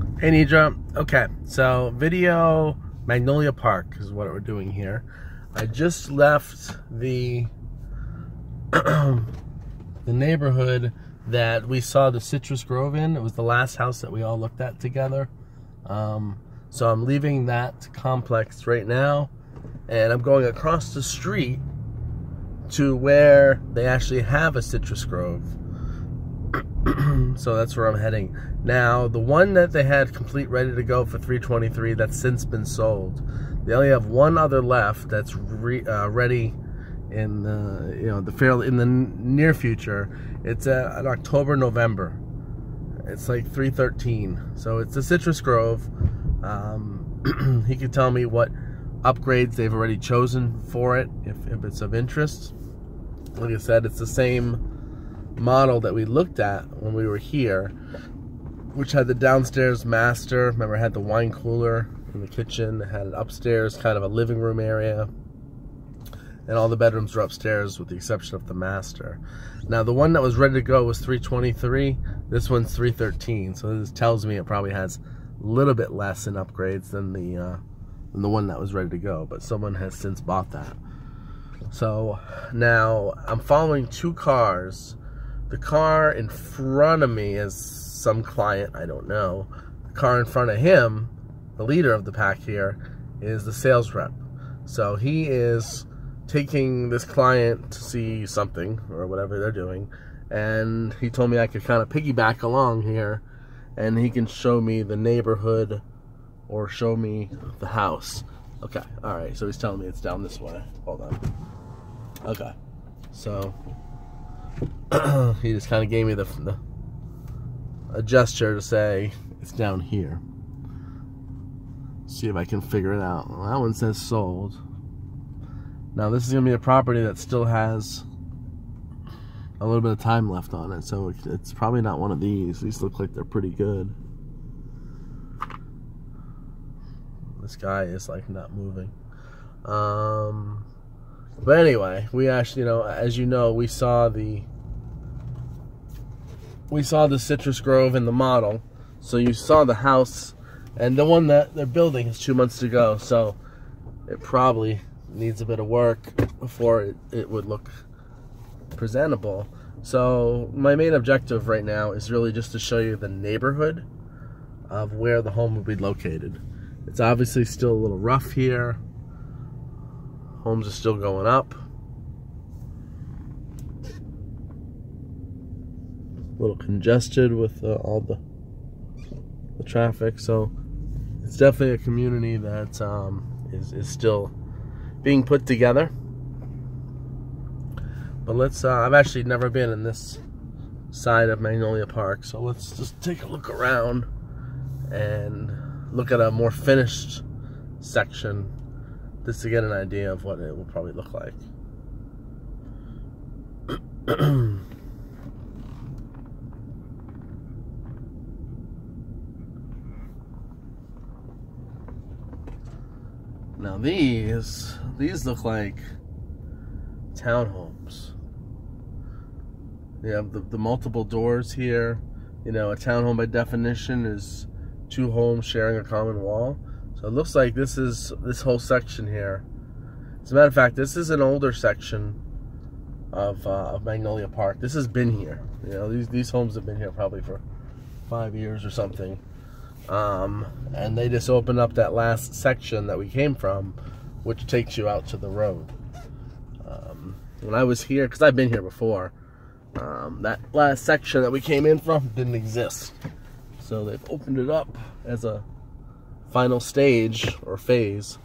Hey Nidra, okay, so video Magnolia Park is what we're doing here. I just left the the neighborhood that we saw the citrus grove in. It was the last house that we all looked at together. So I'm leaving that complex right now, and I'm going across the street to where they actually have a citrus grove. So that's where I'm heading. Now, the one that they had complete ready to go for $323, that's since been sold. They only have one other left that's ready in the near future. It's in October, November. It's like $313. So it's a citrus grove. He could tell me what upgrades they've already chosen for it, if it's of interest. Like I said, it's the same model that we looked at when we were here, which had the downstairs master. Remember, it had the wine cooler in the kitchen. It had an upstairs kind of a living room area, and all the bedrooms were upstairs with the exception of the master. Now, the one that was ready to go was $323. This one's $313. So this tells me it probably has a little bit less in upgrades than the one that was ready to go, but someone has since bought that. So now I'm following two cars. The car in front of me is some client, I don't know. The car in front of him, the leader of the pack here, is the sales rep. So he is taking this client to see something or whatever they're doing, and he told me I could kind of piggyback along here and he can show me the neighborhood or show me the house. Okay, alright, so he's telling me it's down this way. Hold on. Okay, so he just kind of gave me a gesture to say it's down here. See if I can figure it out. Well, that one says sold. Now this is going to be a property that still has a little bit of time left on it, so it's probably not one of these. These look like they're pretty good. This guy is like not moving. But anyway, we actually, as you know, we saw the citrus grove in the model. So you saw the house, and the one that they're building is 2 months to go. So it probably needs a bit of work before it would look presentable. So my main objective right now is really just to show you the neighborhood of where the home will be located. It's obviously still a little rough here. Homes are still going up. A little congested with all the traffic, so it's definitely a community that is still being put together. But let's I've actually never been in this side of Magnolia Park, so let's just take a look around and look at a more finished section just to get an idea of what it will probably look like. Now these look like townhomes. You have the multiple doors here. A townhome by definition is two homes sharing a common wall. So it looks like this whole section here. As a matter of fact, this is an older section of Magnolia Park. This has been here. These homes have been here probably for 5 years or something. And they just opened up that last section that we came from, which takes you out to the road. When I was here, because I've been here before, that last section that we came in from didn't exist. So they've opened it up as a final stage or phase,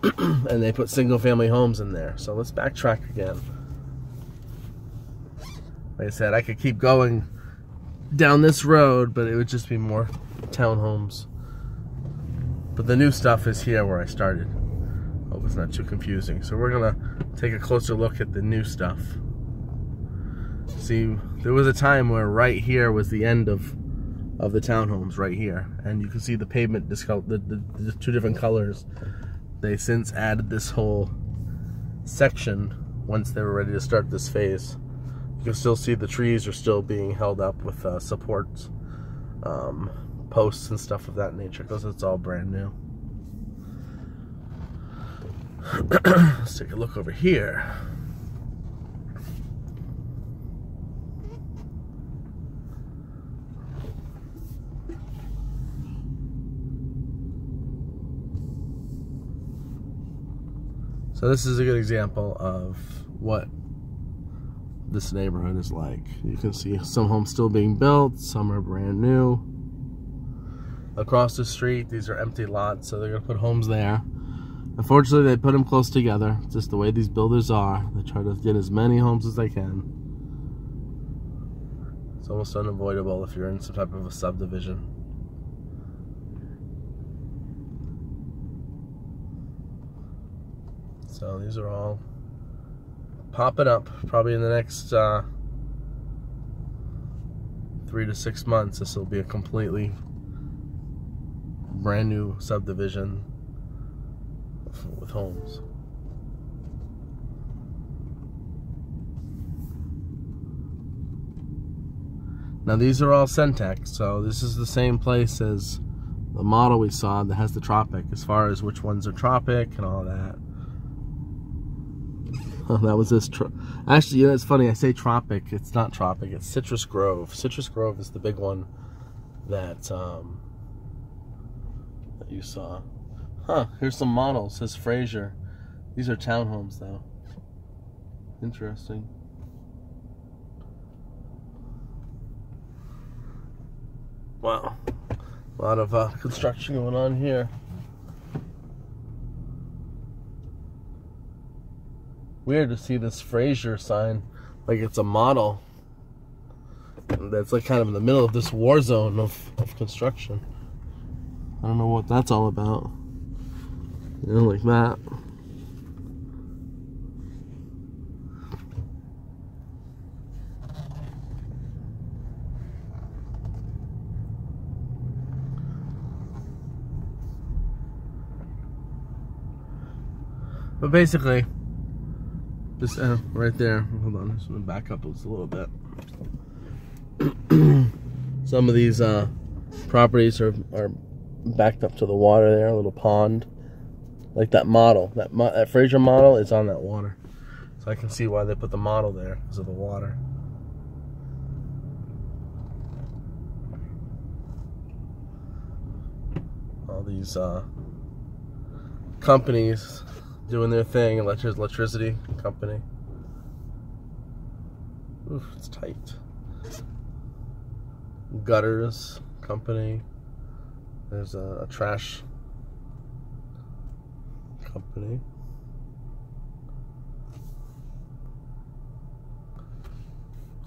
and they put single family homes in there. So let's backtrack again. Like I said, I could keep going down this road, but it would just be more townhomes. But the new stuff is here where I started. Hope it's not too confusing. So we're gonna take a closer look at the new stuff. See, there was a time where right here was the end of the townhomes, right here, and you can see the pavement the two different colors. They since added this whole section once they were ready to start this phase. You can still see the trees are still being held up with supports. posts and stuff of that nature because it's all brand new. Let's take a look over here. So this is a good example of what this neighborhood is like. You can see some homes still being built, some are brand new. Across the street, these are empty lots, so they're gonna put homes there. Unfortunately, they put them close together. It's just the way these builders are. They try to get as many homes as they can. It's almost unavoidable if you're in some type of a subdivision. So these are all popping up probably in the next 3 to 6 months. This will be a completely brand new subdivision with homes. Now these are all Centex, so this is the same place as the model we saw that has the Tropic, as far as which ones are Tropic and all that. Oh, that was this. Actually, you know, it's funny. I say Tropic. It's not Tropic. It's Citrus Grove. Citrus Grove is the big one that that you saw. Huh? Here's some models. It says Fraser. These are townhomes, though. Interesting. Wow, a lot of construction going on here. Weird to see this Fraser sign like it's a model that's like kind of in the middle of this war zone of construction. I don't know what that's all about. You know, like that. But basically, just right there. Hold on, I'm just gonna back up just a little bit. Some of these properties are backed up to the water there, a little pond. Like that model, that Fraser model is on that water. So I can see why they put the model there, because of the water. All these companies doing their thing, electricity company. Oof, it's tight. Gutters company. There's a trash company.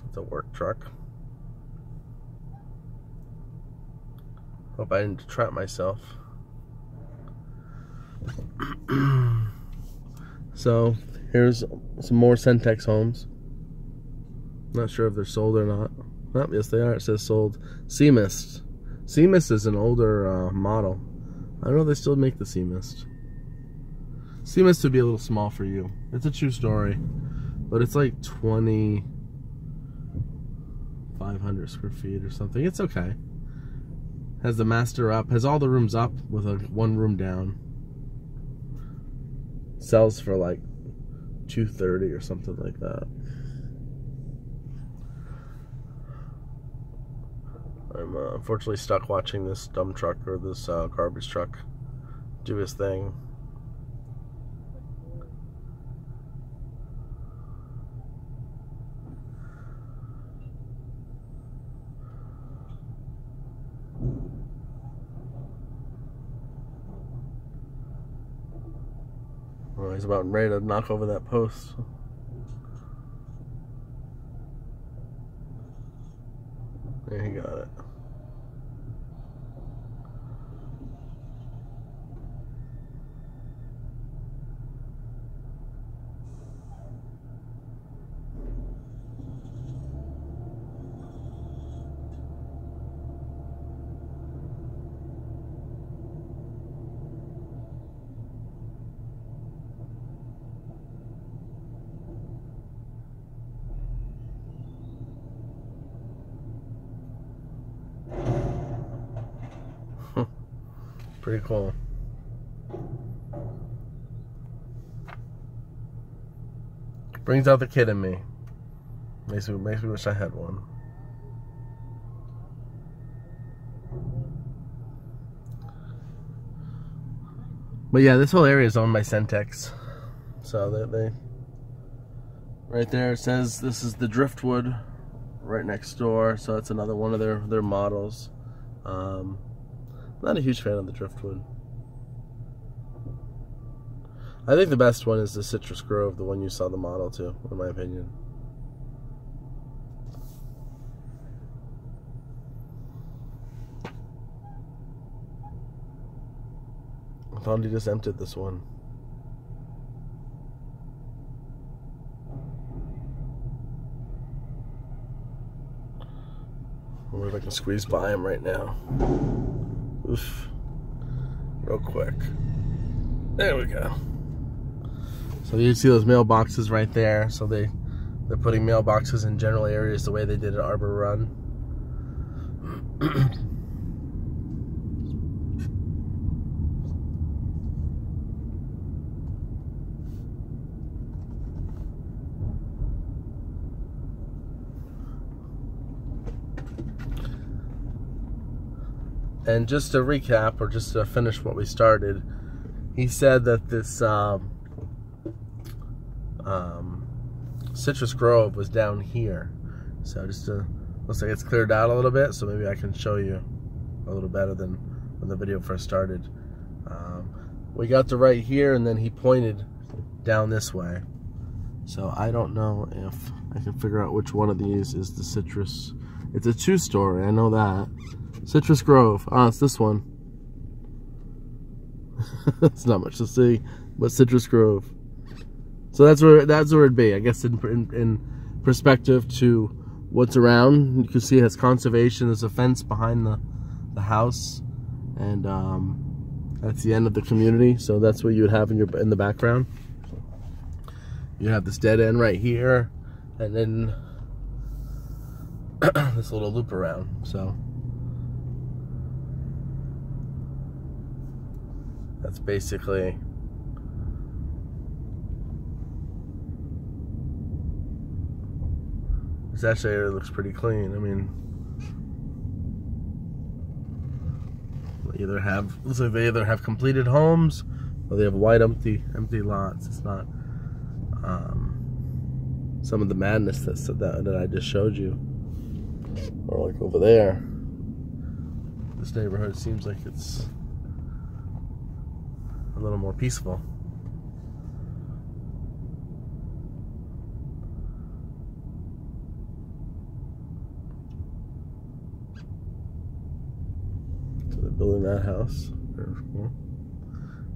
It's a work truck. Hope I didn't trap myself. So here's some more Centex homes. Not sure if they're sold or not. Oh, yes, they are. It says sold. Seamist. Seamist is an older model. I don't know if they still make the Seamist. Seamist would be a little small for you. It's a true story, but it's like 2,500 square feet or something. It's okay. Has the master up. Has all the rooms up with one room down. Sells for like $230 or something like that. I'm unfortunately stuck watching this dump truck or this garbage truck do his thing. Oh, he's about ready to knock over that post. There, he got it. Pretty cool. Brings out the kid in me. Makes me wish I had one. But yeah, this whole area is owned by Centex. So they right there it says this is the driftwood right next door. So it's another one of their models. Not a huge fan of the driftwood. I think the best one is the Citrus Grove, the one you saw the model to, in my opinion. I thought he just emptied this one. I wonder if I can squeeze by him right now. Oof. Real quick. There we go. So you see those mailboxes right there. So they're putting mailboxes in general areas the way they did at Arbor Run. And just to recap, or just to finish what we started, he said that this Citrus Grove was down here. So just looks like it's cleared out a little bit, so maybe I can show you a little better than when the video first started. We got to right here, and then he pointed down this way. So I don't know if I can figure out which one of these is the Citrus. It's a two-story, I know that. Citrus Grove. Ah, it's this one. It's not much to see, but Citrus Grove. So that's where it'd be. I guess in perspective to what's around, you can see it has conservation. There's a fence behind the house, and that's the end of the community. So that's what you would have in the background. You have this dead end right here, and then this little loop around. So that's basically this actually area looks pretty clean. I mean, looks like they either have completed homes or they have wide empty lots. It's not some of the madness that I just showed you, or like over there. This neighborhood seems like it's a little more peaceful. So they're building that house. Very cool.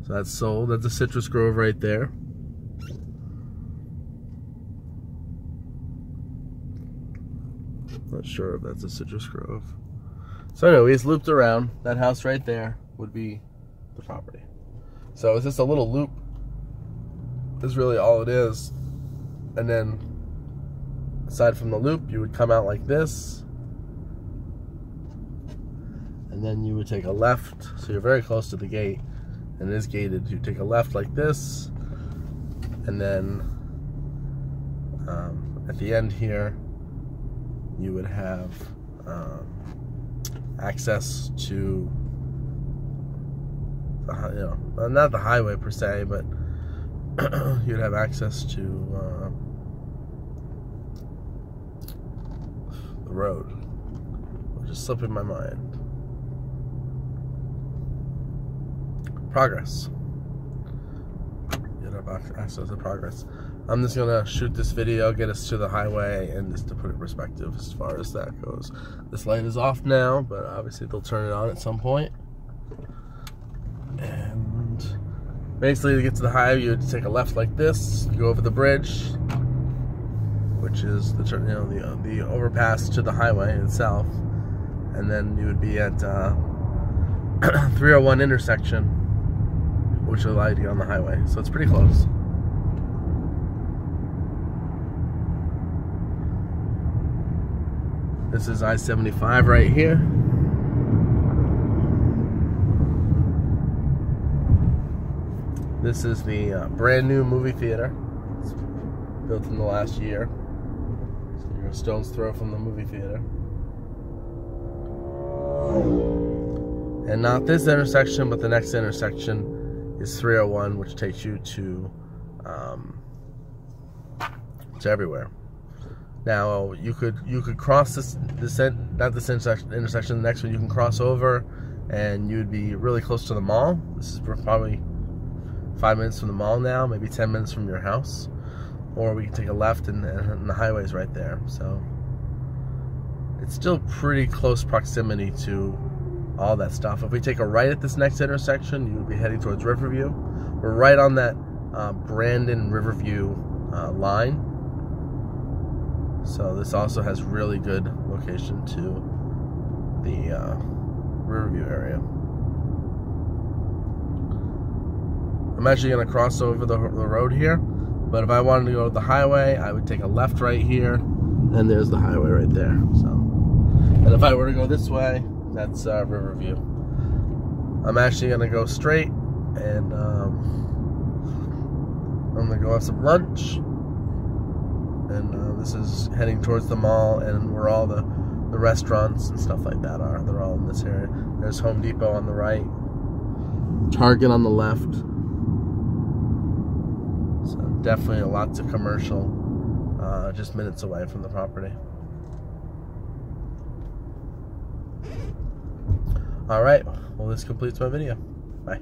So that's sold. That's a Citrus Grove right there. Not sure if that's a Citrus Grove. So anyways, looped around. That house right there would be the property. So it's just a little loop. Is really all it is. And then aside from the loop, you would come out like this. And then you would take a left. So you're very close to the gate. And it is gated. You take a left like this. And then at the end here, you would have access to, not the highway per se, but you'd have access to the road, which is slipping my mind. Progress. You'd have access to progress. I'm just gonna shoot this video, get us to the highway, and just to put it in perspective as far as that goes. This light is off now, but obviously they'll turn it on at some point. And basically to get to the highway, you would take a left like this, you go over the bridge, which is the overpass to the highway itself, and then you would be at 301 intersection, which will allow you to get on the highway. So it's pretty close. This is I-75 right here. This is the brand new movie theater. It's built in the last year. So you're a stone's throw from the movie theater. And not this intersection, but the next intersection is 301, which takes you to everywhere. Now you could cross this intersection. The next one you can cross over, and you'd be really close to the mall. This is probably 5 minutes from the mall now, maybe 10 minutes from your house. Or we can take a left, and the highway's right there. So it's still pretty close proximity to all that stuff. If we take a right at this next intersection, you would be heading towards Riverview. We're right on that Brandon Riverview line. So this also has really good location to the Riverview area. I'm actually going to cross over the road here, but if I wanted to go to the highway, I would take a left right here, and there's the highway right there. So, and if I were to go this way, that's Riverview. I'm actually going to go straight, and I'm going to go have some lunch. And this is heading towards the mall, and where all the restaurants and stuff like that are. They're all in this area. There's Home Depot on the right, Target on the left. So definitely lots of commercial, just minutes away from the property. All right, well, this completes my video. Bye.